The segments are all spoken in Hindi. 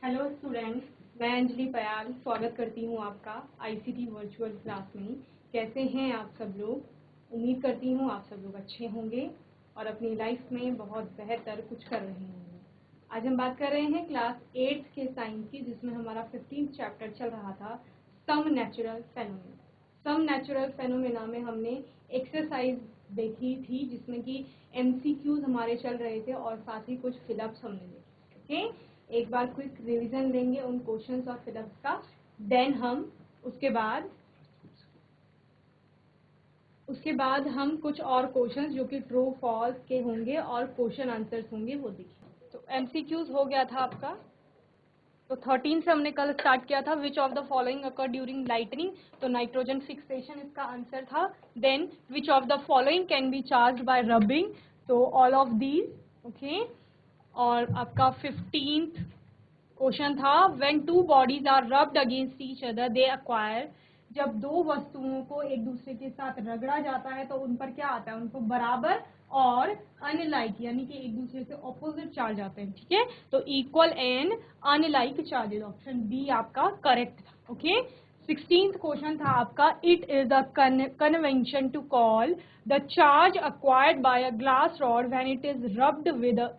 हेलो स्टूडेंट्स, मैं अंजलि पयाल स्वागत करती हूँ आपका आईसीटी वर्चुअल क्लास में। कैसे हैं आप सब लोग? उम्मीद करती हूँ आप सब लोग अच्छे होंगे और अपनी लाइफ में बहुत बेहतर कुछ कर रहे होंगे। आज हम बात कर रहे हैं क्लास 8 के साइंस की, जिसमें हमारा 15th चैप्टर चल रहा था some natural phenomena. Some natural phenomena में हमने एक्सरसाइज देखी थी, जिसमें कि एमसीक्यूज हमारे चल रहे थे और साथ ही कुछ फिलअप्स हमने देखे। ओके, एक बार क्विक रिवीजन लेंगे उन क्वेश्चंस और फिलअप्स का। देन हम उसके बाद हम कुछ और क्वेश्चंस जो कि ट्रू फॉल्स के होंगे और क्वेश्चन आंसर्स होंगे वो देखेंगे। तो एमसीक्यूज हो गया था आपका। तो 13 से हमने कल स्टार्ट किया था। Which of the following occur during lightning, तो नाइट्रोजन फिक्सेशन इसका आंसर था। Then which of the following can be charge by rubbing, तो ऑल ऑफ दीज। ओके, और आपका 15th क्वेश्चन था when two bodies are rubbed against each other they acquire, जब दो वस्तुओं को एक दूसरे के साथ रगड़ा जाता है तो उन पर क्या आता है, उनको बराबर और अनलाइक यानी कि एक दूसरे से ऑपोजिट चार्ज आते हैं। ठीक है, तो equal and unlike charges, option B आपका करेक्ट था। ओके, 16th क्वेश्चन था आपका it is the convention to call the charge acquired by a glass rod when it is rubbed with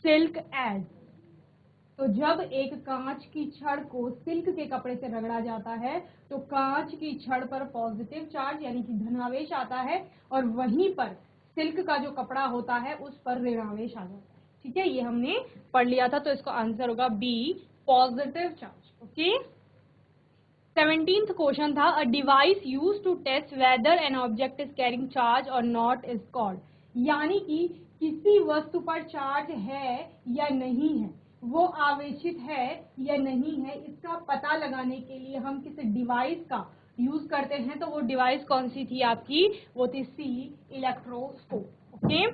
silk as, तो जब एक कांच की छड़ को सिल्क के कपड़े से रगड़ा जाता है तो कांच की छड़ पर पॉजिटिव चार्ज यानी कि धनावेश आता है और वहीं पर सिल्क का जो कपड़ा होता है उस पर ऋणावेश आ जाता है। ठीक है, ये हमने पढ़ लिया था, तो इसका आंसर होगा B, positive charge. Okay, 17th question था a device use to test whether an object is carrying charge और नॉट इज कॉल्ड, यानी कि किसी वस्तु पर चार्ज है या नहीं है, वो आवेशित है या नहीं है, इसका पता लगाने के लिए हम किसी डिवाइस का यूज करते हैं। तो वो डिवाइस कौन सी थी आपकी? वो थी सी, इलेक्ट्रोस्कोप। ओके,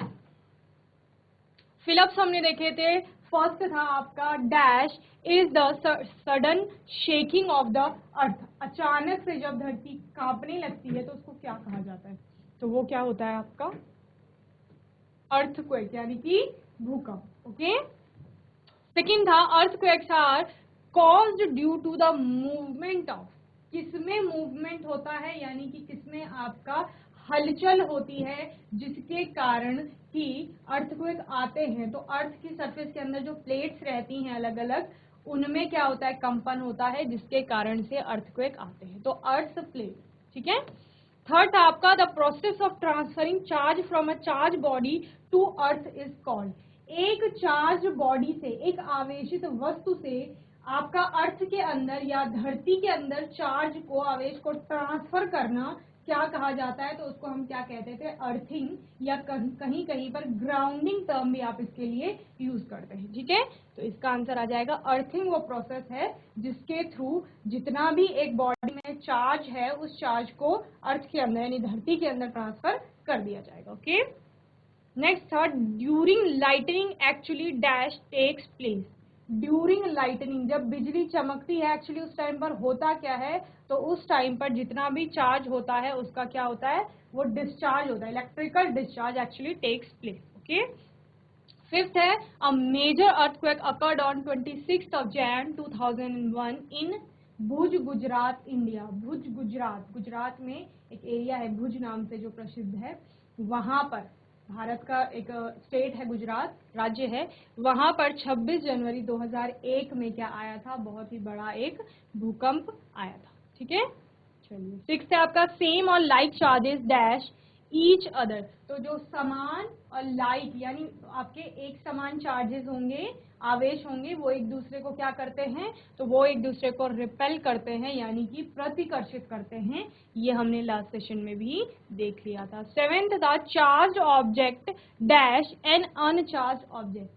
फिलअप्स हमने देखे थे। फर्स्ट था आपका dash is the sudden shaking of the अर्थ, अचानक से जब धरती कांपने लगती है तो उसको क्या कहा जाता है? तो वो क्या होता है आपका? अर्थक्वेक यानी कि भूकंप। ओके, सेकंड था earthquakes are caused due to the movement of, किसमें मूवमेंट होता है यानी कि किसमें आपका हलचल होती है जिसके कारण कि अर्थक्वेक आते हैं। तो अर्थ की सरफेस के अंदर जो प्लेट्स रहती हैं अलग अलग, उनमें क्या होता है? कंपन होता है जिसके कारण से अर्थक्वेक आते हैं। तो अर्थ प्लेट। ठीक है, थर्ड आपका the process of transferring charge from a charge body to earth is called, एक चार्ज बॉडी से, एक आवेशित वस्तु से आपका अर्थ के अंदर या धरती के अंदर चार्ज को, आवेश को ट्रांसफर करना क्या कहा जाता है? तो उसको हम क्या कहते थे? अर्थिंग, या कहीं कहीं पर ग्राउंडिंग टर्म भी आप इसके लिए यूज करते हैं। ठीक है, तो इसका आंसर आ जाएगा अर्थिंग वो प्रोसेस है जिसके थ्रू जितना भी एक बॉडी में चार्ज है उस चार्ज को अर्थ के अंदर यानी धरती के अंदर ट्रांसफर कर दिया जाएगा। ओके, नेक्स्ट था during lightning actually dash takes place, during lightning जब बिजली चमकती है एक्चुअली उस टाइम पर होता क्या है? तो उस टाइम पर जितना भी चार्ज होता है उसका क्या होता है? वो डिस्चार्ज होता है, electrical discharge actually takes place. Okay, fifth है a major earthquake occurred on 26th of Jan 2001 in Bhuj, Gujarat, India. Bhuj Gujarat, Gujarat में एक एरिया है भुज नाम से जो प्रसिद्ध है, वहां पर भारत का एक स्टेट है गुजरात, राज्य है, वहां पर 26 जनवरी 2001 में क्या आया था? बहुत ही बड़ा एक भूकंप आया था। ठीक है, चलिए सिक्स है आपका सेम और like charges dash each other, तो जो समान और लाइक यानी आपके एक समान चार्जेस होंगे, आवेश होंगे, वो एक दूसरे को क्या करते हैं? तो वो एक दूसरे को रिपेल करते हैं यानी कि प्रतिकर्षित करते हैं। ये हमने लास्ट सेशन में भी देख लिया था। सेवेंथ था charge object dash an uncharge object,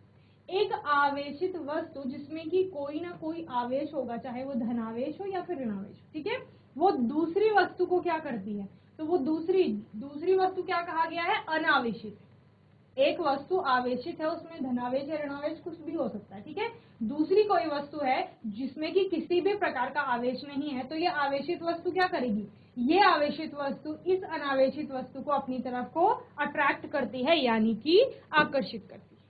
एक आवेशित वस्तु जिसमें कि कोई ना कोई आवेश होगा, चाहे वो धनावेश हो या फिर ऋणावेश। ठीक है, वो दूसरी वस्तु को क्या करती है? तो वो दूसरी वस्तु क्या कहा गया है? अनावेशित। एक वस्तु आवेशित है, उसमें धनावेश या ऋणावेश कुछ भी हो सकता है। ठीक है, दूसरी कोई वस्तु है जिसमें कि किसी भी प्रकार का आवेश नहीं है, तो ये आवेशित वस्तु क्या करेगी? ये आवेशित वस्तु इस अनावेशित वस्तु को अपनी तरफ को अट्रैक्ट करती है यानी कि आकर्षित करती है।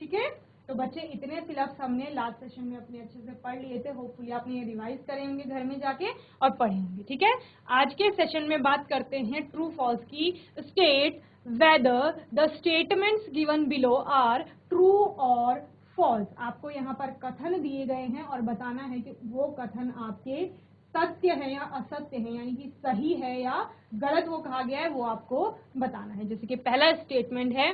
ठीक है, तो बच्चे इतने सिलेबस हमने लास्ट सेशन में अपने अच्छे से पढ़ लिए थे, होपफुली आपने ये रिवाइज करे होंगे घर में जाके और पढ़े होंगे। ठीक है, आज के सेशन में बात करते हैं ट्रू फॉल्स की। State whether the statements given below are true और फॉल्स। आपको यहाँ पर कथन दिए गए हैं और बताना है कि वो कथन आपके सत्य है या असत्य है, यानी कि सही है या गलत वो कहा गया है, वो आपको बताना है। जैसे कि पहला स्टेटमेंट है,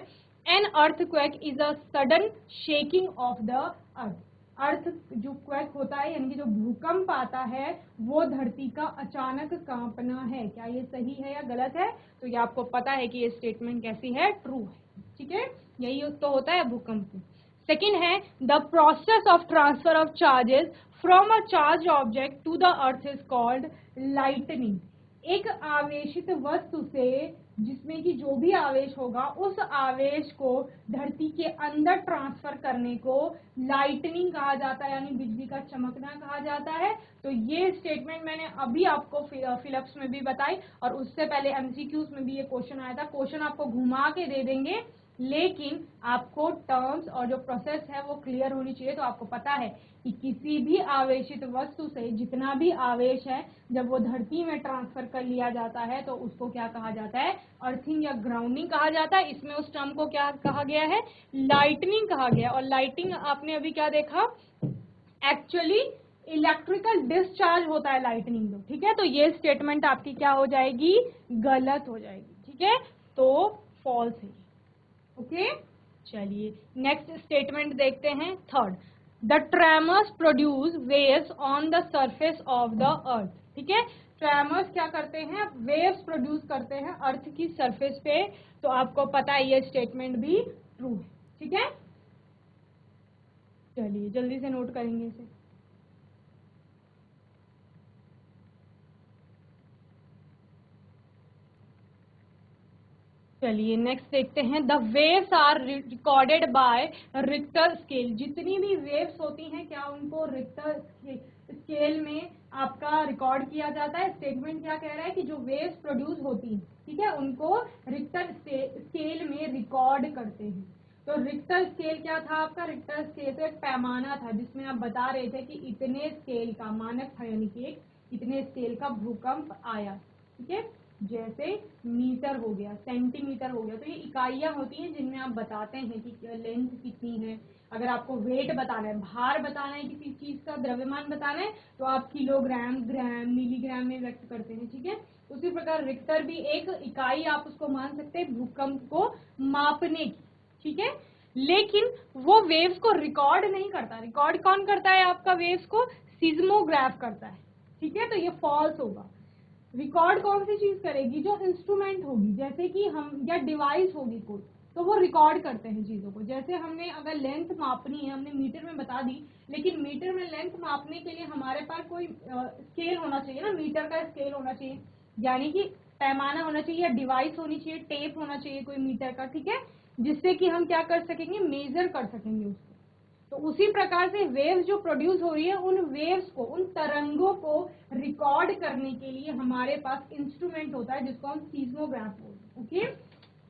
an earthquake is a sudden shaking of the earth. Earth जो क्वेक होता है यानी कि जो भूकंप आता है वो धरती का अचानक कांपना है। क्या ये सही है या गलत है? तो ये आपको पता है कि ये स्टेटमेंट कैसी है, ट्रू है। ठीक है, यही तो होता है भूकंप। सेकेंड है, the process of transfer of charges from a charge object to the earth is called lightning. एक आवेशित वस्तु से, जिसमें कि जो भी आवेश होगा उस आवेश को धरती के अंदर ट्रांसफर करने को लाइटनिंग कहा जाता है, यानी बिजली का चमकना कहा जाता है। तो ये स्टेटमेंट मैंने अभी आपको फिलअप्स में भी बताई और उससे पहले एमसीक्यूज में भी ये क्वेश्चन आया था। क्वेश्चन आपको घुमा के दे देंगे, लेकिन आपको टर्म्स और जो प्रोसेस है वो क्लियर होनी चाहिए। तो आपको पता है कि किसी भी आवेशित वस्तु से जितना भी आवेश है जब वो धरती में ट्रांसफर कर लिया जाता है तो उसको क्या कहा जाता है, अर्थिंग या ग्राउंडिंग कहा जाता है। इसमें उस टर्म को क्या कहा गया है, लाइटनिंग कहा गया। और लाइटिंग आपने अभी क्या देखा, एक्चुअली इलेक्ट्रिकल डिस्चार्ज होता है लाइटनिंग में। ठीक है, तो ये स्टेटमेंट आपकी क्या हो जाएगी, गलत हो जाएगी। ठीक है, तो फॉल्स है। ओके, चलिए नेक्स्ट स्टेटमेंट देखते हैं, third. The tremors produce waves on the surface of the अर्थ। ठीक है, ट्रेमर्स क्या करते हैं, वेव्स प्रोड्यूस करते हैं अर्थ की सरफेस पे। तो आपको पता है ये स्टेटमेंट भी ट्रू है। ठीक है, चलिए जल्दी से नोट करेंगे इसे। चलिए नेक्स्ट देखते हैं, the waves are recorded by Richter scale. जितनी भी वेव्स होती हैं क्या उनको रिक्टर स्केल में आपका रिकॉर्ड किया जाता है। स्टेटमेंट क्या कह रहा है कि जो वेव्स प्रोड्यूस होती हैं, ठीक है, उनको रिक्टर स्केल में रिकॉर्ड करते हैं। तो रिक्टर स्केल क्या था आपका, रिक्टर स्केल तो एक पैमाना था जिसमें आप बता रहे थे कि इतने स्केल का मानक था, यानी कि एक इतने स्केल का भूकंप आया। ठीक है, जैसे मीटर हो गया, सेंटीमीटर हो गया। तो ये इकाइयां होती हैं जिनमें आप बताते हैं कि लेंथ कितनी है। अगर आपको वेट बताना है, भार बताना है, किसी चीज का द्रव्यमान बताना है, तो आप किलोग्राम, ग्राम, मिलीग्राम में व्यक्त करते हैं। ठीक है, उसी प्रकार रिक्टर भी एक इकाई आप उसको मान सकते हैं भूकंप को मापने की। ठीक है, लेकिन वो वेव्स को रिकॉर्ड नहीं करता। रिकॉर्ड कौन करता है आपका वेव्स को, सिज्मोग्राफ करता है। ठीक है, तो ये फॉल्स होगा। रिकॉर्ड कौन सी चीज करेगी, जो इंस्ट्रूमेंट होगी, जैसे कि हम या डिवाइस होगी कोई, तो वो रिकॉर्ड करते हैं चीजों को। जैसे हमने अगर लेंथ मापनी है, हमने मीटर में बता दी, लेकिन मीटर में लेंथ मापने के लिए हमारे पास कोई स्केल होना चाहिए ना, मीटर का स्केल होना चाहिए, यानी कि पैमाना होना चाहिए या डिवाइस होनी चाहिए, टेप होना चाहिए कोई मीटर का। ठीक है, जिससे कि हम क्या कर सकेंगे, मेजर कर सकेंगे उसको। तो उसी प्रकार से वेव्स जो प्रोड्यूस हो रही है, उन वेव्स को, उन तरंगों को रिकॉर्ड करने के लिए हमारे पास इंस्ट्रूमेंट होता है जिसको हम सीस्मोग्राफ बोलते हैं। ओके,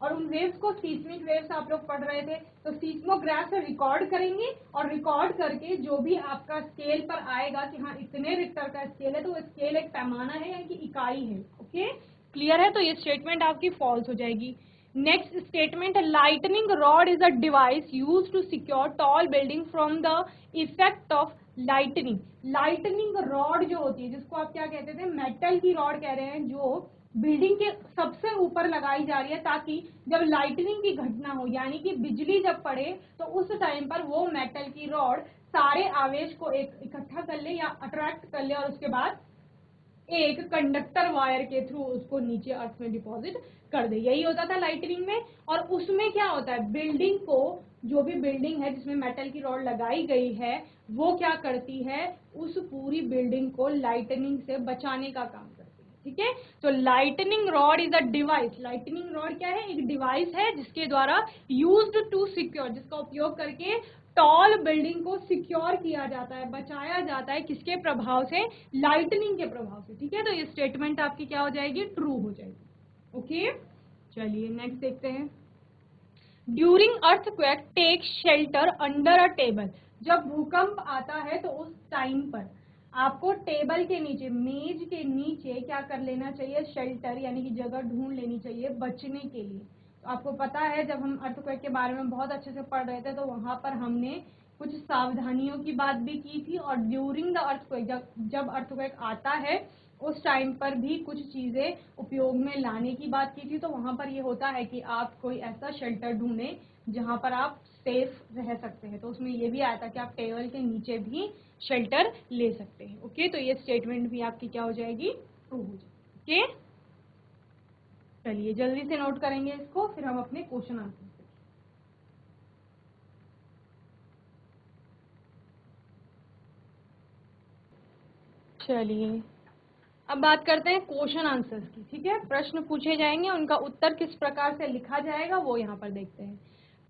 और उन वेव्स को, सीस्मिक वेव्स आप लोग पढ़ रहे थे, तो सीस्मोग्राफ से रिकॉर्ड करेंगे और रिकॉर्ड करके जो भी आपका स्केल पर आएगा कि हाँ इतने रिक्टर का स्केल है, तो वो स्केल एक पैमाना है यानी कि इकाई है। ओके, क्लियर है, तो ये स्टेटमेंट आपकी फॉल्स हो जाएगी। Next statement, lightning rod is a device use to secure tall building from the effect of lightning. Lightning rod जो होती है, जिसको आप क्या कहते थे, मेटल की रॉड कह रहे हैं, जो बिल्डिंग के सबसे ऊपर लगाई जा रही है ताकि जब लाइटनिंग की घटना हो, यानी कि बिजली जब पड़े, तो उस टाइम पर वो मेटल की रॉड सारे आवेश को एक इकट्ठा कर ले या अट्रैक्ट कर ले और उसके बाद एक कंडक्टर वायर के थ्रू उसको नीचे अर्थ में डिपॉजिट कर दे। यही होता था लाइटनिंग में। और उसमें क्या होता है, बिल्डिंग को, जो भी बिल्डिंग है जिसमें मेटल की रॉड लगाई गई है, वो क्या करती है, उस पूरी बिल्डिंग को लाइटनिंग से बचाने का काम करती है। ठीक है, तो lightning rod is a device. Lightning rod क्या है, एक डिवाइस है जिसके द्वारा यूज्ड टू सिक्योर, जिसका उपयोग करके टॉल बिल्डिंग को सिक्योर किया जाता है, बचाया जाता है, किसके प्रभाव से, लाइटनिंग के प्रभाव से। ठीक है, तो ये स्टेटमेंट आपकी क्या हो जाएगी, ट्रू हो जाएगी। ओके, चलिए नेक्स्ट देखते हैं। During earthquake take shelter under a table. जब भूकंप आता है तो उस टाइम पर आपको टेबल के नीचे, मेज के नीचे क्या कर लेना चाहिए, शेल्टर यानी कि जगह ढूंढ लेनी चाहिए बचने के लिए। तो आपको पता है जब हम अर्थक्वेक के बारे में बहुत अच्छे से पढ़ रहे थे तो वहां पर हमने कुछ सावधानियों की बात भी की थी, और ड्यूरिंग द अर्थक्वेक, जब अर्थक्वेक आता है उस टाइम पर भी कुछ चीजें उपयोग में लाने की बात की थी। तो वहां पर ये होता है कि आप कोई ऐसा शेल्टर ढूंढें जहां पर आप सेफ रह सकते हैं। तो उसमें ये भी आया था कि आप टेबल के नीचे भी शेल्टर ले सकते हैं। ओके, तो ये स्टेटमेंट भी आपकी क्या हो जाएगी, ट्रू हो जाएगी। ओके, चलिए जल्दी से नोट करेंगे इसको, फिर हम अपने क्वेश्चन आंसर। चलिए अब बात करते हैं क्वेश्चन आंसर्स की। ठीक है, प्रश्न पूछे जाएंगे, उनका उत्तर किस प्रकार से लिखा जाएगा वो यहाँ पर देखते हैं।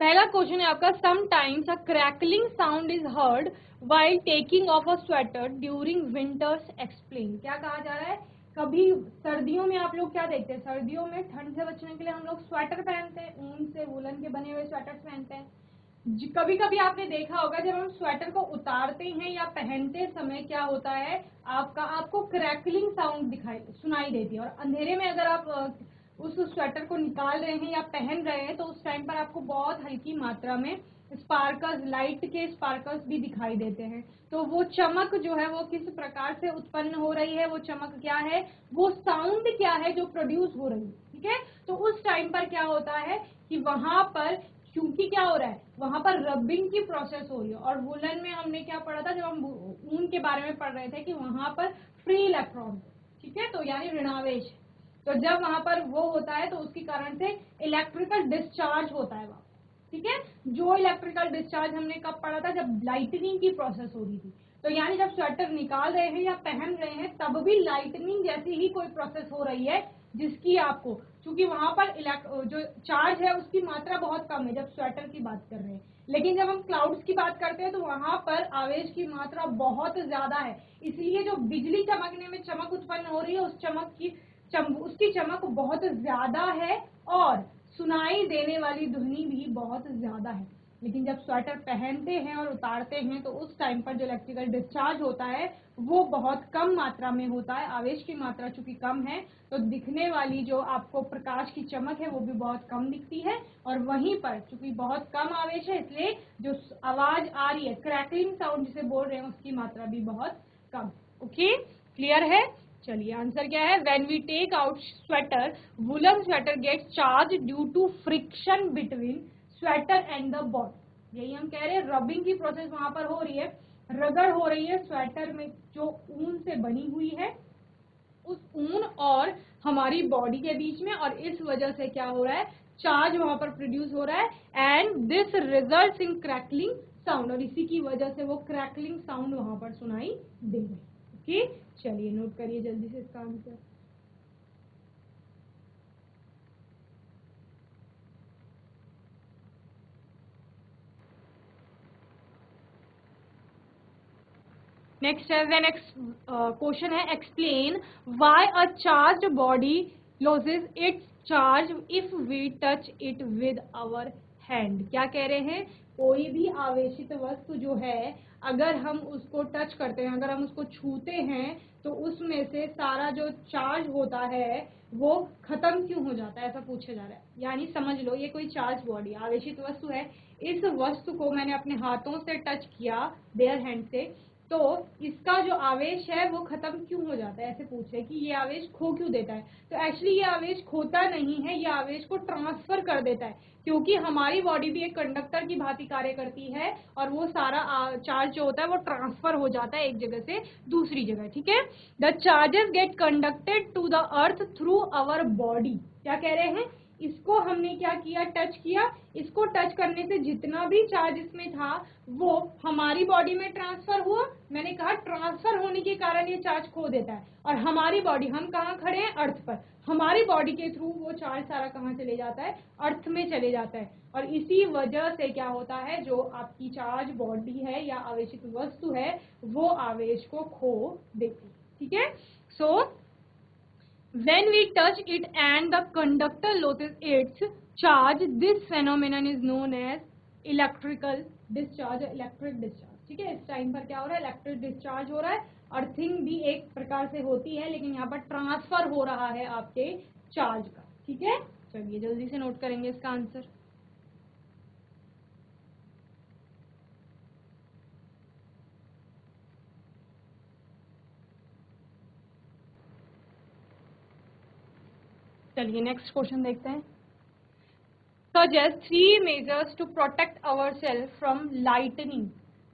पहला क्वेश्चन है आपका, sometimes a crackling sound is heard while taking of a sweater during winters, explain. क्या कहा जा रहा है, कभी सर्दियों में आप लोग क्या देखते हैं, सर्दियों में ठंड से बचने के लिए हम लोग स्वेटर पहनते हैं, ऊन से वुलन के बने हुए स्वेटर्स पहनते हैं। कभी कभी आपने देखा होगा जब हम स्वेटर को उतारते हैं या पहनते समय क्या होता है, आपको क्रैकलिंग साउंड दिखाई सुनाई देती है। और अंधेरे में अगर आप उस स्वेटर को निकाल रहे हैं या पहन रहे हैं तो उस टाइम पर आपको बहुत हल्की मात्रा में स्पार्कल्स, लाइट के स्पार्कल्स भी दिखाई देते हैं। तो वो चमक जो है वो किस प्रकार से उत्पन्न हो रही है, वो चमक क्या है, वो साउंड क्या है जो प्रोड्यूस हो रही है। ठीक है, तो उस टाइम पर क्या होता है कि वहां पर क्योंकि क्या हो रहा है, वहां पर रबिंग की प्रोसेस हो रही है। और वुलन में हमने क्या पढ़ा था जब हम ऊन के बारे में पढ़ रहे थे कि वहां पर फ्री इलेक्ट्रॉन, ठीक है, तो यानी ऋणावेश। तो जब वहां पर वो होता है तो उसके कारण से इलेक्ट्रिकल डिस्चार्ज होता है वहां। ठीक है, जो इलेक्ट्रिकल डिस्चार्ज हमने कब पढ़ा था, जब लाइटनिंग की प्रोसेस हो रही थी। तो यानी जब स्वेटर निकाल रहे हैं या पहन रहे हैं तब भी लाइटनिंग जैसी ही कोई प्रोसेस हो रही है, जिसकी आपको, क्योंकि वहां पर जो चार्ज है उसकी मात्रा बहुत कम है जब स्वेटर की बात कर रहे हैं। लेकिन जब हम क्लाउड्स की बात करते हैं तो वहां पर आवेश की मात्रा बहुत ज्यादा है, इसलिए जो बिजली चमकने में चमक उत्पन्न हो रही है उसकी चमक बहुत ज्यादा है, और सुनाई देने वाली ध्वनि भी बहुत ज्यादा है। लेकिन जब स्वेटर पहनते हैं और उतारते हैं तो उस टाइम पर जो इलेक्ट्रिकल डिस्चार्ज होता है वो बहुत कम मात्रा में होता है। आवेश की मात्रा चूंकि कम है तो दिखने वाली जो आपको प्रकाश की चमक है वो भी बहुत कम दिखती है। और वहीं पर चूंकि बहुत कम आवेश है इसलिए जो आवाज आ रही है, क्रैकलिंग साउंड जिसे बोल रहे हैं, उसकी मात्रा भी बहुत कम। ओके, क्लियर है। चलिए आंसर क्या है, when we take out sweater, woollen sweater gets charge due to friction between sweater and the body. यही हम कह रहे हैं, रबिंग की प्रोसेस वहां पर हो रही है, रगड़ हो रही है स्वेटर में जो ऊन से बनी हुई है, उस ऊन और हमारी बॉडी के बीच में, और इस वजह से क्या हो रहा है, चार्ज वहां पर प्रोड्यूस हो रहा है, and this results in crackling sound, और इसी की वजह से वो क्रैकलिंग साउंड वहां पर सुनाई दे रही है। ओके, चलिए नोट करिए जल्दी से इसका आंसर। नेक्स्ट है क्वेश्चन है, explain why a charged body loses its charge if we touch it with our hand. क्या कह रहे हैं, कोई भी आवेशित वस्तु जो है अगर हम उसको टच करते हैं, अगर हम उसको छूते हैं तो उसमें से सारा जो चार्ज होता है वो खत्म क्यों हो जाता है, ऐसा पूछा जा रहा है। यानी समझ लो ये कोई चार्ज बॉडी आवेशित वस्तु है, इस वस्तु को मैंने अपने हाथों से टच किया, बेयर हैंड से, तो इसका जो आवेश है वो खत्म क्यों हो जाता है, ऐसे पूछे कि ये आवेश खो क्यों देता है। तो एक्चुअली ये आवेश खोता नहीं है, ये आवेश को ट्रांसफर कर देता है, क्योंकि हमारी बॉडी भी एक कंडक्टर की भांति कार्य करती है, और वो सारा चार्ज जो होता है वो ट्रांसफर हो जाता है एक जगह से दूसरी जगह। ठीक है, the charges get conducted to the earth through our body. क्या कह रहे हैं, इसको हमने क्या किया, टच किया, इसको टच करने से जितना भी चार्ज इसमें था वो हमारी बॉडी में ट्रांसफर हुआ। मैंने कहा ट्रांसफर होने के कारण ये चार्ज खो देता है, और हमारी बॉडी, हम कहाँ खड़े हैं, अर्थ पर, हमारी बॉडी के थ्रू वो चार्ज सारा कहाँ चले जाता है, अर्थ में चले जाता है। और इसी वजह से क्या होता है, जो आपकी चार्ज बॉडी है या आवेशित वस्तु है वो आवेश को खो देती है। ठीक है, so when we touch it and the conductor loses its charge, this phenomenon is known as electrical discharge, electric discharge. ठीक है, इस टाइम पर क्या हो रहा है, इलेक्ट्रिक डिस्चार्ज हो रहा है। अर्थिंग भी एक प्रकार से होती है, लेकिन यहाँ पर ट्रांसफर हो रहा है आपके चार्ज का। ठीक है, चलिए जल्दी से नोट करेंगे इसका आंसर। चलिए नेक्स्ट क्वेश्चन देखते हैं। Suggest 3 measures to protect ourselves from lightning।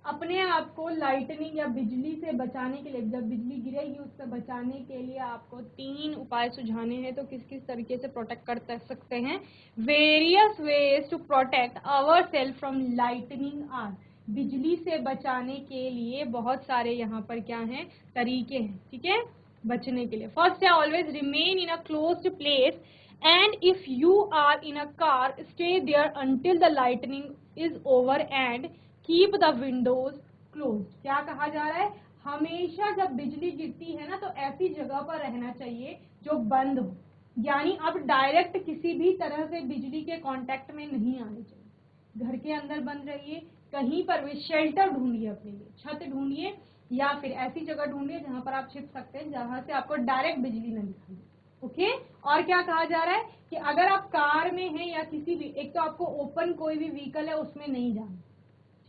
अपने आप को लाइटनिंग या बिजली से बचाने के लिए, जब बिजली गिरेगी उससे बचाने के लिए आपको 3 उपाय सुझाने हैं। तो किस किस तरीके से प्रोटेक्ट कर सकते हैं? Various ways to protect our self from lightning are. बिजली से बचाने के लिए बहुत सारे यहाँ पर क्या हैं, तरीके हैं। ठीक है, बचने के लिए फर्स्ट है always remain in a closed place and if you are in a car stay there until the lightning is over and keep the windows closed। क्या कहा जा रहा है, हमेशा जब बिजली गिरती है ना तो ऐसी जगह पर रहना चाहिए जो बंद हो, यानी अब डायरेक्ट किसी भी तरह से बिजली के कांटेक्ट में नहीं आने चाहिए। घर के अंदर बंद रहिए, कहीं पर भी शेल्टर ढूंढिए अपने लिए, छत ढूंढिए या फिर ऐसी जगह ढूंढिए जहां पर आप छिप सकते हैं, जहां से आपको डायरेक्ट बिजली न दिखाई। ओके और क्या कहा जा रहा है कि अगर आप कार में हैं या किसी भी, एक तो आपको ओपन कोई भी व्हीकल है उसमें नहीं जाना।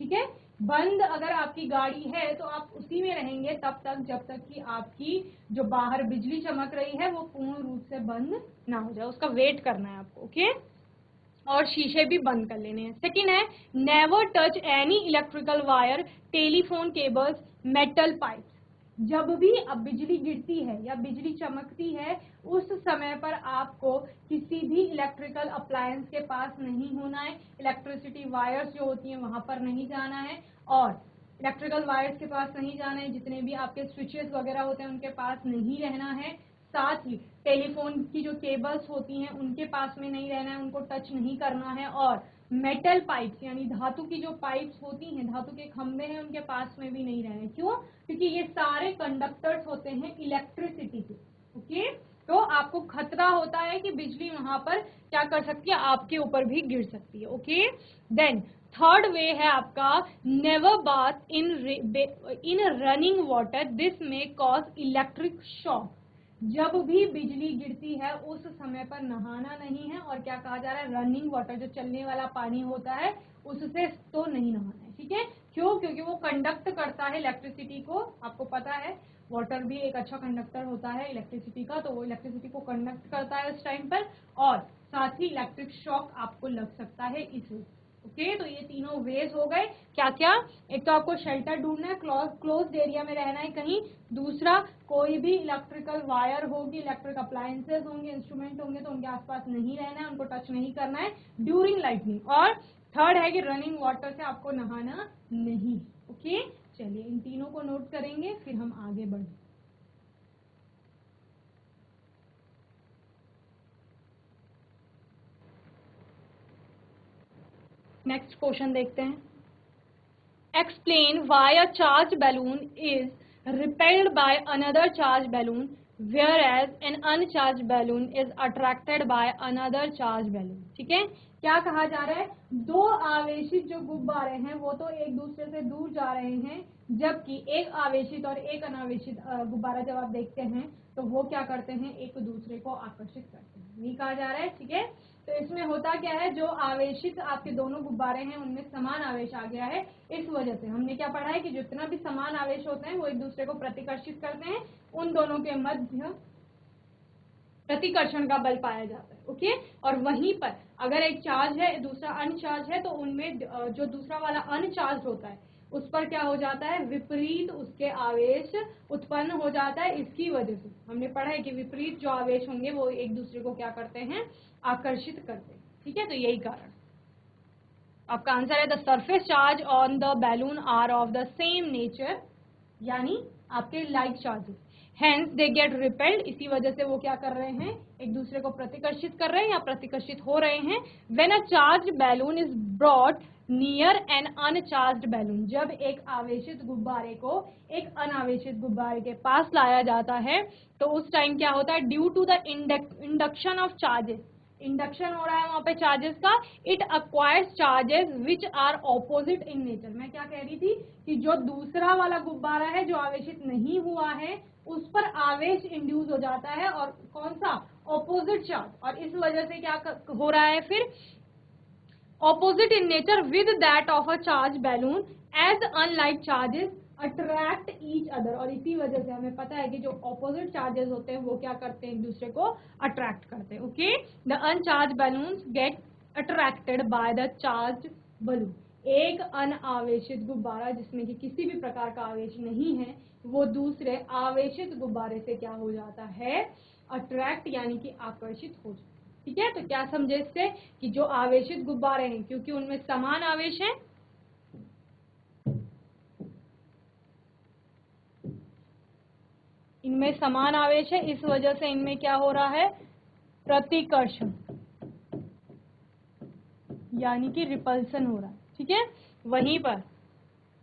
ठीक है, बंद अगर आपकी गाड़ी है तो आप उसी में रहेंगे तब तक जब तक कि आपकी जो बाहर बिजली चमक रही है वो पूर्ण रूप से बंद ना हो जाए, उसका वेट करना है आपको। ओके और शीशे भी बंद कर लेने हैं। सेकेंड है never touch any electrical wire, telephone cables, metal pipe. जब भी अब बिजली गिरती है या बिजली चमकती है उस समय पर आपको किसी भी इलेक्ट्रिकल अप्लायंस के पास नहीं होना है, इलेक्ट्रिसिटी वायर्स जो होती हैं वहां पर नहीं जाना है और इलेक्ट्रिकल वायर्स के पास नहीं जाना है, जितने भी आपके स्विचेस वगैरह होते हैं उनके पास नहीं रहना है। साथ ही टेलीफोन की जो केबल्स होती हैं उनके पास में नहीं रहना है, उनको टच नहीं करना है। और मेटल पाइप्स यानी धातु की जो पाइप्स होती हैं, धातु के खंभे हैं, उनके पास में भी नहीं रहना है। क्यों? क्योंकि ये सारे कंडक्टर्स होते हैं इलेक्ट्रिसिटी के। ओके तो आपको खतरा होता है कि बिजली वहां पर क्या कर सकती है, आपके ऊपर भी गिर सकती है। ओके देन थर्ड वे है आपका never bath in running water, this में कॉज इलेक्ट्रिक शॉक। जब भी बिजली गिरती है उस समय पर नहाना नहीं है। और क्या कहा जा रहा है, रनिंग वाटर जो चलने वाला पानी होता है उससे तो नहीं नहाना है। ठीक है, क्यों? क्योंकि वो कंडक्ट करता है इलेक्ट्रिसिटी को। आपको पता है वाटर भी एक अच्छा कंडक्टर होता है इलेक्ट्रिसिटी का, तो वो इलेक्ट्रिसिटी को कंडक्ट करता है उस टाइम पर और साथ ही इलेक्ट्रिक शॉक आपको लग सकता है इसलिए। ओके तो ये तीनों वेज हो गए। क्या क्या? एक तो आपको शेल्टर ढूंढना है, क्लोज्ड एरिया में रहना है कहीं। दूसरा कोई भी इलेक्ट्रिकल वायर होगी, इलेक्ट्रिक अप्लायंसेस होंगे, इंस्ट्रूमेंट होंगे तो उनके आसपास नहीं रहना है, उनको टच नहीं करना है ड्यूरिंग लाइटनिंग। और थर्ड है कि रनिंग वाटर से आपको नहाना नहीं। ओके चलिए इन तीनों को नोट करेंगे फिर हम आगे बढ़ें। नेक्स्ट क्वेश्चन देखते हैं। Explain why a charged balloon is repelled by another charged balloon whereas an uncharged balloon is attracted by another charged balloon। ठीक है, क्या कहा जा रहा है, दो आवेशित जो गुब्बारे हैं वो तो एक दूसरे से दूर जा रहे हैं, जबकि एक आवेशित और एक अनावेशित गुब्बारा जब आप देखते हैं तो वो क्या करते हैं, एक दूसरे को आकर्षित करते हैं, ये कहा जा रहा है। ठीक है, तो इसमें होता क्या है, जो आवेशित आपके दोनों गुब्बारे हैं उनमें समान आवेश आ गया है। इस वजह से हमने क्या पढ़ा है कि जितना भी समान आवेश होते हैं वो एक दूसरे को प्रतिकर्षित करते हैं, उन दोनों के मध्य प्रतिकर्षण का बल पाया जाता है। ओके और वहीं पर अगर एक चार्ज है दूसरा अनचार्ज है तो उनमें जो दूसरा वाला अनचार्ज होता है उस पर क्या हो जाता है, विपरीत उसके आवेश उत्पन्न हो जाता है। इसकी वजह से हमने पढ़ा है कि विपरीत जो आवेश होंगे वो एक दूसरे को क्या करते हैं, आकर्षित करते हैं। ठीक है, तो यही कारण आपका आंसर है the surface charge on the balloon are of the same nature, यानी आपके like charges, hence they get repelled. इसी वजह से वो क्या कर रहे हैं, एक दूसरे को प्रतिकर्षित कर रहे हैं या प्रतिकर्षित हो रहे हैं। When a charge balloon is brought near an uncharged balloon, जब एक आवेशित गुब्बारे को एक अनावेशित गुब्बारे के पास लाया जाता है तो उस टाइम क्या होता है, due to the induction of charges, induction हो रहा है वहां पे चार्जेस का, it acquires charges which are opposite in nature. मैं क्या कह रही थी कि जो दूसरा वाला गुब्बारा है जो आवेशित नहीं हुआ है उस पर आवेश इंड्यूस हो जाता है, और कौन सा, ऑपोजिट चार्ज, और इस वजह से क्या हो रहा है फिर, opposite in nature with that of a charged balloon as unlike charges attract each other। और इसी वजह से हमें पता है कि जो opposite charges होते हैं वो क्या करते हैं, एक दूसरे को attract करते हैं। Okay, the uncharged balloons get attracted by the charged balloon। एक अनावेशित गुब्बारा जिसमें कि किसी भी प्रकार का आवेश नहीं है वो दूसरे आवेशित गुब्बारे से क्या हो जाता है, अट्रैक्ट यानी कि आकर्षित हो जाता है। ठीक है, तो क्या समझे इससे कि जो आवेशित गुब्बारे हैं क्योंकि उनमें समान आवेश है, इनमें समान आवेश है, इस वजह से इनमें क्या हो रहा है, प्रतिकर्षण यानी कि रिपल्सन हो रहा है। ठीक है, वहीं पर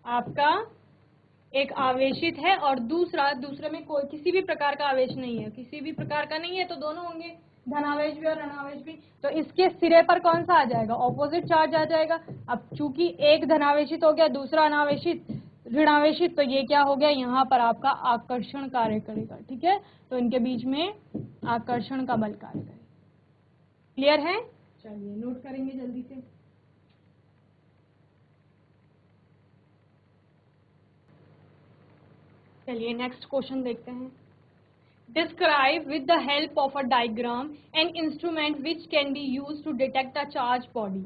आपका एक आवेशित है और दूसरे में कोई किसी भी प्रकार का आवेश नहीं है, किसी भी प्रकार का नहीं है तो दोनों होंगे, धनावेश भी और ऋणावेश भी। तो इसके सिरे पर कौन सा आ जाएगा, ऑपोजिट चार्ज आ जाएगा। अब चूंकि एक धनावेशित हो गया दूसरा अनावेशित ऋणावेशित, तो ये क्या हो गया, यहाँ पर आपका आकर्षण कार्य करेगा। ठीक है, तो इनके बीच में आकर्षण का बल कार्य करेगा। क्लियर है, चलिए नोट करेंगे जल्दी से। चलिए नेक्स्ट क्वेश्चन देखते हैं। Describe with the help of a diagram an instrument which can be used to detect a charged body।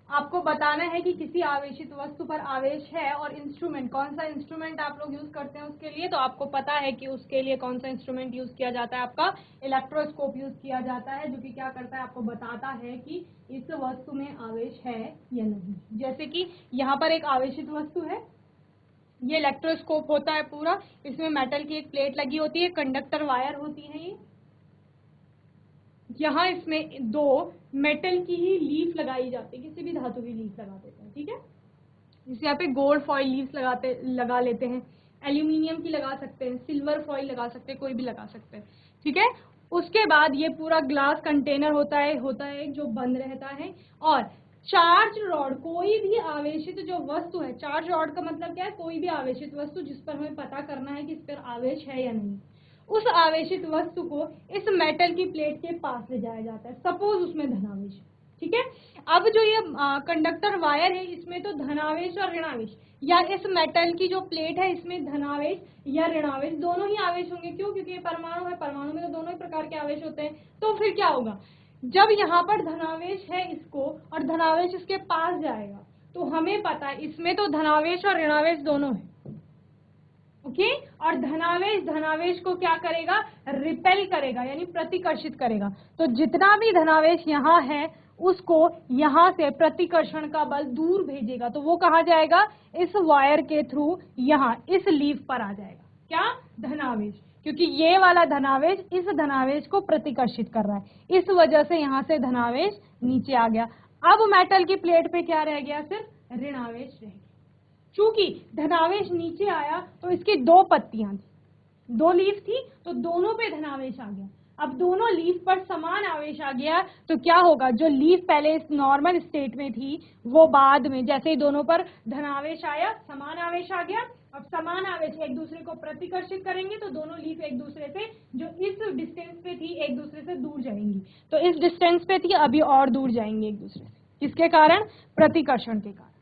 आपको बताना है कि किसी आवेशित वस्तु पर आवेश है और इंस्ट्रूमेंट, कौन सा इंस्ट्रूमेंट आप लोग यूज करते हैं उसके लिए, तो आपको पता है कि उसके लिए कौन सा इंस्ट्रूमेंट यूज किया जाता है, आपका इलेक्ट्रोस्कोप यूज किया जाता है, जो कि क्या करता है, आपको बताता है कि इस वस्तु में आवेश है या नहीं। जैसे कि यहाँ पर एक आवेशित वस्तु है, ये इलेक्ट्रोस्कोप होता है पूरा, इसमें मेटल की एक प्लेट लगी होती है, कंडक्टर वायर होती है ये, यहाँ इसमें दो मेटल की ही लीफ लगाई जाती है, किसी भी धातु की लीफ लगा देते हैं। ठीक है, जैसे यहाँ पे गोल्ड फॉइल लीफ लगा लेते हैं, एल्यूमिनियम की लगा सकते हैं, सिल्वर फॉइल लगा सकते हैं, कोई भी लगा सकते हैं। ठीक है, उसके बाद ये पूरा ग्लास कंटेनर होता है जो बंद रहता है, और चार्ज रॉड, कोई भी आवेशित जो वस्तु है, चार्ज रॉड का मतलब क्या है, कोई भी आवेशित वस्तु जिस पर हमें पता करना है कि इस पर आवेश है या नहीं, उस आवेशित वस्तु को इस मेटल की प्लेट के पास ले जाया जाता है। सपोज उसमें धनावेश है। ठीक है, अब जो ये कंडक्टर वायर है इसमें तो धनावेश और ऋणावेश, या इस मेटल की जो प्लेट है इसमें धनावेश या ऋणावेश दोनों ही आवेश होंगे। क्यों, क्योंकि ये परमाणु है, परमाणु में तो दोनों ही प्रकार के आवेश होते हैं। तो फिर क्या होगा, जब यहाँ पर धनावेश है इसको और धनावेश इसके पास जाएगा, तो हमें पता है इसमें तो धनावेश और ऋणावेश दोनों है। ओके, और धनावेश को क्या करेगा, रिपेल करेगा यानी प्रतिकर्षित करेगा। तो जितना भी धनावेश यहाँ है उसको यहाँ से प्रतिकर्षण का बल दूर भेजेगा, तो वो कहाँ जाएगा, इस वायर के थ्रू यहाँ इस लीफ पर आ जाएगा। क्या, धनावेश, क्योंकि ये वाला धनावेश इस धनावेश को प्रतिकर्षित कर रहा है, इस वजह से यहाँ से धनावेश नीचे आ गया। अब मेटल की प्लेट पे क्या रह गया, सिर्फ ऋणावेश रह गया। चूंकि धनावेश नीचे आया तो इसकी दो पत्तियां थी, दो लीफ थी, तो दोनों पे धनावेश आ गया। अब दोनों लीफ पर समान आवेश आ गया तो क्या होगा, जो लीफ पहले इस नॉर्मल स्टेट में थी वो बाद में जैसे ही दोनों पर धनावेश आया, समान आवेश आ गया। अब समान आवेश एक दूसरे को प्रतिकर्षित करेंगे तो दोनों लीफ एक दूसरे से, जो इस डिस्टेंस पे थी, एक दूसरे से दूर जाएंगी। तो इस डिस्टेंस पे थी, अभी और दूर जाएंगे एक दूसरे से, किसके कारण, प्रतिकर्षण के कारण।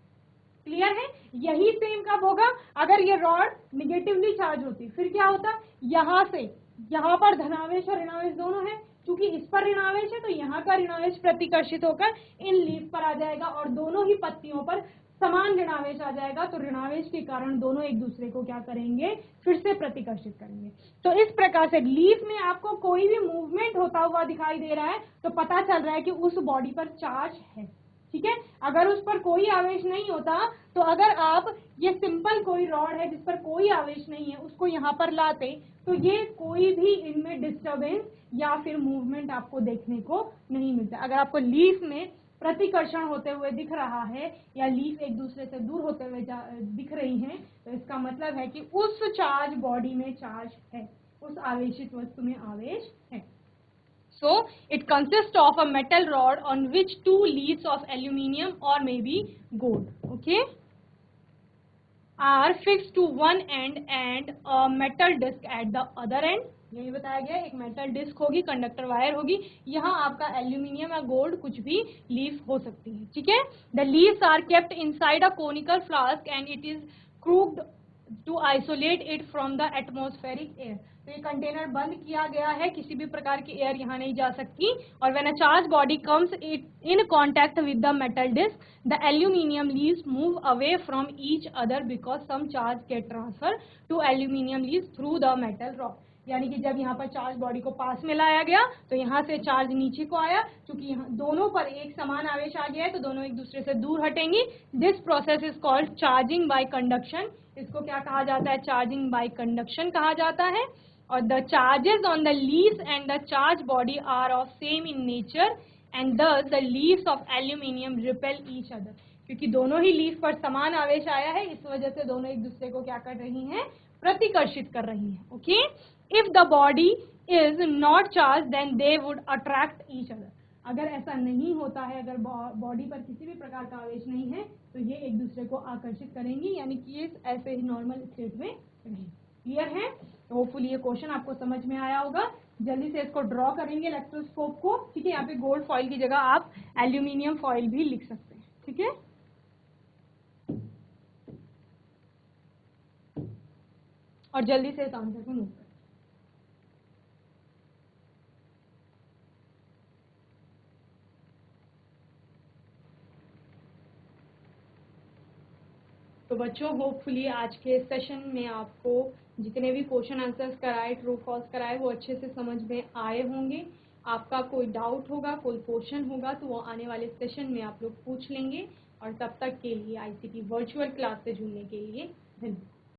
क्लियर है, यही सेम कब होगा, अगर ये रॉड निगेटिवली चार्ज होती, फिर क्या होता, यहाँ से यहाँ पर धनावेश और ऋणावेश दोनों है, क्योंकि इस पर ऋणावेश है तो यहाँ का ऋणावेश प्रतिकर्षित होकर इन लीफ पर आ जाएगा और दोनों ही पत्तियों पर समान ऋणावेश आ जाएगा। तो ऋणावेश के कारण दोनों एक दूसरे को क्या करेंगे, फिर से प्रतिकर्षित करेंगे। तो इस प्रकार से लीफ में आपको कोई भी मूवमेंट होता हुआ दिखाई दे रहा है तो पता चल रहा है कि उस बॉडी पर चार्ज है। ठीक है, अगर उस पर कोई आवेश नहीं होता, तो अगर आप ये सिंपल कोई रॉड है जिस पर कोई आवेश नहीं है उसको यहाँ पर लाते, तो ये कोई भी इनमें डिस्टरबेंस या फिर मूवमेंट आपको देखने को नहीं मिलता। अगर आपको लीफ में प्रतिकर्षण होते हुए दिख रहा है या लीफ एक दूसरे से दूर होते हुए दिख रही हैं, तो इसका मतलब है कि उस चार्ज बॉडी में चार्ज है, उस आवेशित वस्तु में आवेश है। So it consists of a metal rod on which two leads of aluminium or maybe gold, okay, are fixed to one end and a metal disc at the other end. यही बताया गया, एक मेटल डिस्क होगी, कंडक्टर वायर होगी, यहाँ आपका एल्यूमिनियम या गोल्ड कुछ भी लीफ हो सकती है, ठीक है. The leaves are kept inside a conical flask and it is crooked to isolate it from the atmospheric air. तो ये कंटेनर बंद किया गया है, किसी भी प्रकार की एयर यहाँ नहीं जा सकती. और when a charge body comes in contact with the metal disc, the aluminium leaves move away from each other because some charge get transfer to aluminium leaves through the metal rod. यानी कि जब यहाँ पर चार्ज बॉडी को पास में लाया गया तो यहाँ से चार्ज नीचे को आया, क्योंकि यहाँ दोनों पर एक समान आवेश आ गया है तो दोनों एक दूसरे से दूर हटेंगी. This process is called charging by conduction. इसको क्या कहा जाता है? चार्जिंग बाय कंडक्शन कहा जाता है. और the charges on the leaves and the charge body are of same in nature and thus the leaves of aluminium repel each other. क्योंकि दोनों ही लीफ पर समान आवेश आया है, इस वजह से दोनों एक दूसरे को क्या कर रही हैं? प्रतिकर्षित कर रही हैं. Okay. If the body is not charge then they would attract each other. अगर ऐसा नहीं होता है, अगर बॉडी पर किसी भी प्रकार का आवेश नहीं है तो ये एक दूसरे को आकर्षित करेंगी, यानी कि ये ऐसे ही नॉर्मल स्टेट में रहेंगी. क्लियर है? तो होपफुली ये क्वेश्चन आपको समझ में आया होगा. जल्दी से इसको ड्रॉ करेंगे इलेक्ट्रोस्कोप को, ठीक है. यहाँ पे गोल्ड फॉइल की जगह आप एल्यूमिनियम फॉइल भी लिख सकते हैं, ठीक है. और जल्दी से इस आंसर को नोट करें. तो बच्चों होपफुली आज के सेशन में आपको जितने भी क्वेश्चन आंसर्स कराए, ट्रू फॉल्स कराए, वो अच्छे से समझ में आए होंगे. आपका कोई डाउट होगा, कोई क्वेश्चन होगा तो वो आने वाले सेशन में आप लोग पूछ लेंगे. और तब तक के लिए ICT वर्चुअल क्लास से जुड़ने के लिए धन्यवाद.